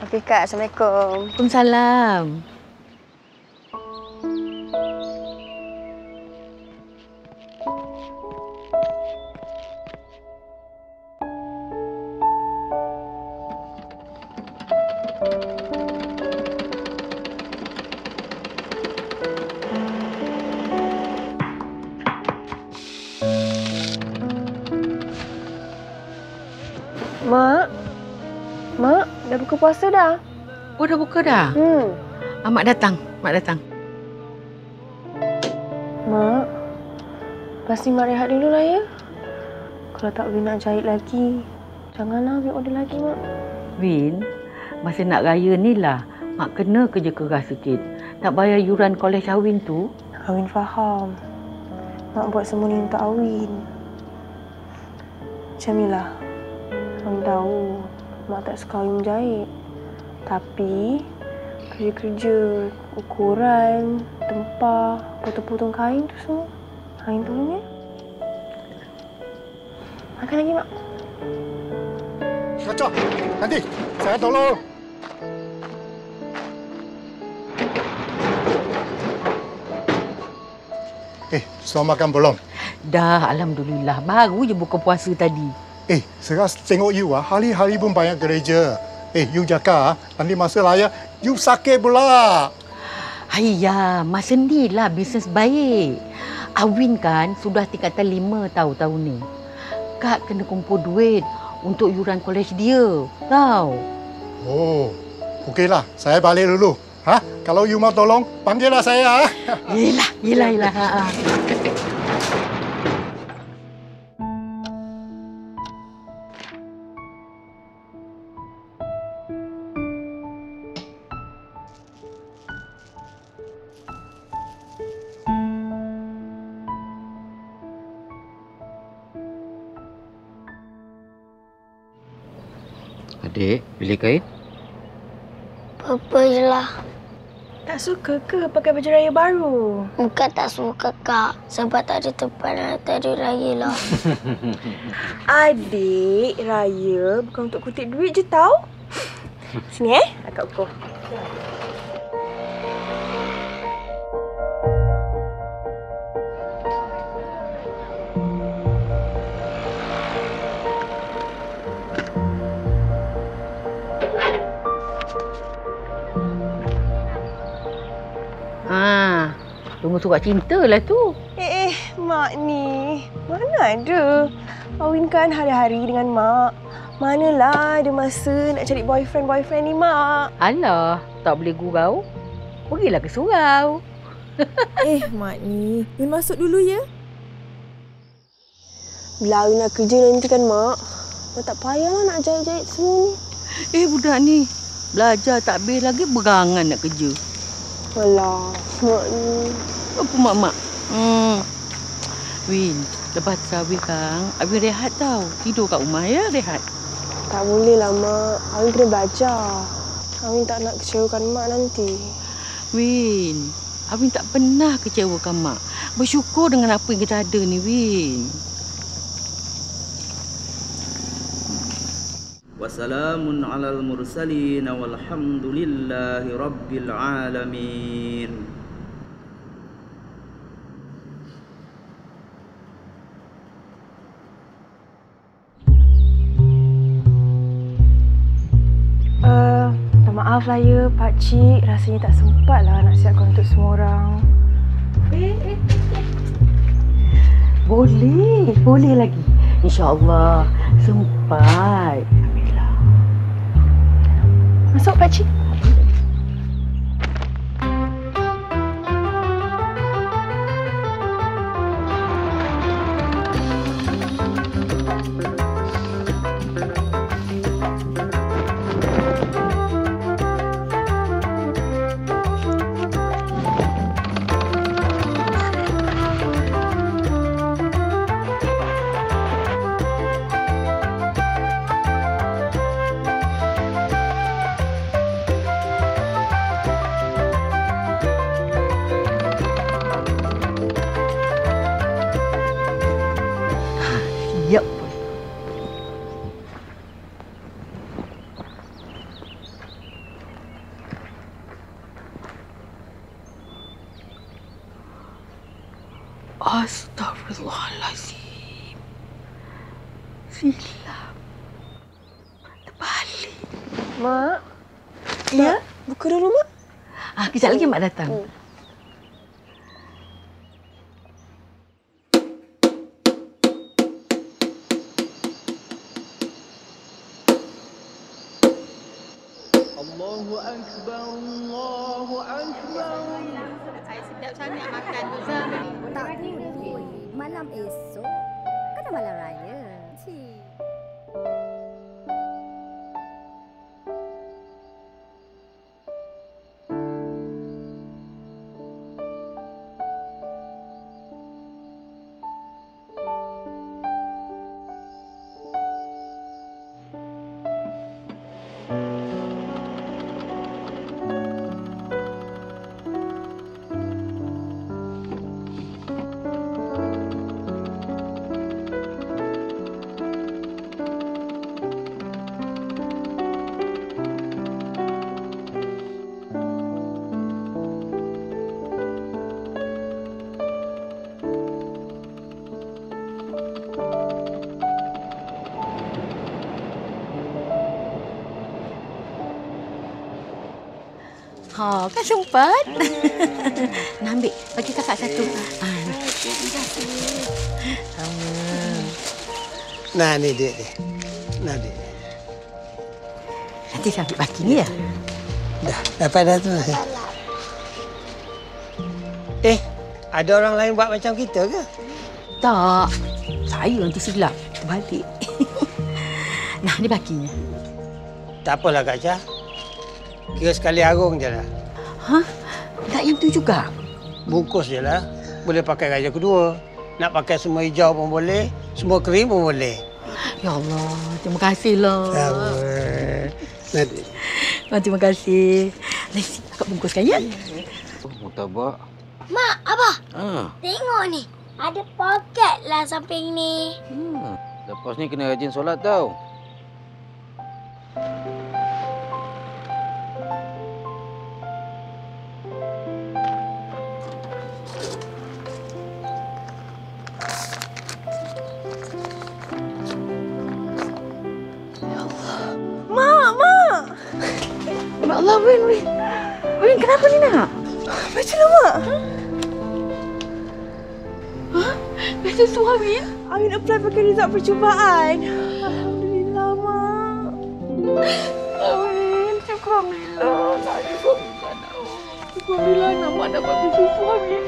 Okey Kak, Assalamualaikum. Waalaikumsalam. Mak, dah buka puasa dah? Oh, dah buka dah? Mak datang. Mak, pasti Mak rehat dulu lah ya. Kalau tak boleh nak jahit lagi, janganlah ambil order lagi, Mak. Win, masa nak raya ni lah, Mak kena kerja keras sikit. Nak bayar yuran kolej Awin tu. Awin faham. Mak buat semua ni untuk Awin. Jamilah, Awin tahu Mak tak suka Awin menjahit. Tapi, kerja-kerja, ukuran, tempah, potong-potong kain tu semua, Awin tolong ya. Makan lagi, Mak. Cocok. Nanti saya tolong. Sudah makan belum? Dah, Alhamdulillah. Baru je buka puasa tadi. Sekarang tengok you hari-hari pun banyak gereja. You jaga, nanti masa raya, you sakit pula. Hayya, masa ni lah bisnes baik. Awin kan sudah tingkatan 5 tahun ni. Kak kena kumpul duit untuk yuran kolej dia. Tahu? Oh, okeylah. Saya balik dulu. Kalau you mau tolong, panggillah saya. Yelah. Adik, pilih kain? Purple je lah. Tak suka ke pakai baju raya baru? Bukan tak suka, Kak. Sebab tak ada tempat nak hari raya lah. Adik, raya bukan untuk kutip duit je tau. Sini akak ukur. Tunggu surat cinta lah tu. Mak ni. Mana ada. Awin kan hari-hari dengan Mak. Manalah ada masa nak cari boyfriend ni, Mak. Alah, tak boleh gurau. Pergilah ke surau. Mak ni. Awin masuk dulu ya. Bila Awin nak kerja nanti kan, Mak. Mak tak payahlah nak jahit-jahit semua ni. Budak ni. Belajar tak habis lagi berangan nak kerja. Alah, Mak ni. Apa mak? Win, lepas terawih Kang, Awin rehat tau. Tidur kat rumah ya, rehat. Tak boleh lah, Mak. Awin kena belajar. Awin tak nak kecewakan Mak nanti. Win, Awin tak pernah kecewakan Mak. Bersyukur dengan apa yang kita ada ni, Win. Wassalamun alal mursalin walhamdulillahi rabbil alamin. Maaf lah ya, Pakcik. Rasanya tak sempat lah nak siapkan untuk semua orang. Boleh lagi. InsyaAllah sempat. Alhamdulillah. Masuk, Pakcik. Astagfirullahalazim. Silap. Terbalik. Mak? Ya? Buka dulu, Mak. Kejap lagi Mak datang. Allahu Akbar, Allahu Akbar. Saya sedap sangat makan tu, Zah. Tak boleh. Malam esok kan dah malam raya. Cik. Kan sempat. Nak ambil. Bagi kakak satu. Terima kasih. Sama. Nah, ni duit dia. Nah, duit. Nanti saya ambil baki ni ya? Dah, dapat dah tu. Ada orang lain buat macam kita ke? Tak. Saya yang tersilap. Terbalik. Nah, ni bakinya. Tak apalah Kak Syah. Kira sekali arung je lah. Tak yang tu juga? Bungkus je lah. Boleh pakai raja kedua. Nak pakai semua hijau pun boleh. Semua krim pun boleh. Ya Allah, terima kasihlah. Nanti. Terima kasih. Nanti kakak bungkuskan ya. Murtabak. Mak, Abah. Ah. Tengok ni. Ada poket lah samping ni. Lepas ni kena rajin solat tau. Ya Allah, Win. Win, kenapa ni nak? Baca lah, Mak. Baca surah, Win. Amin apply pakai result percubaan. Alhamdulillah, Mak. Amin, syukur Alhamdulillah. Saya syukur Alhamdulillah, nama dapat beasiswa, Win.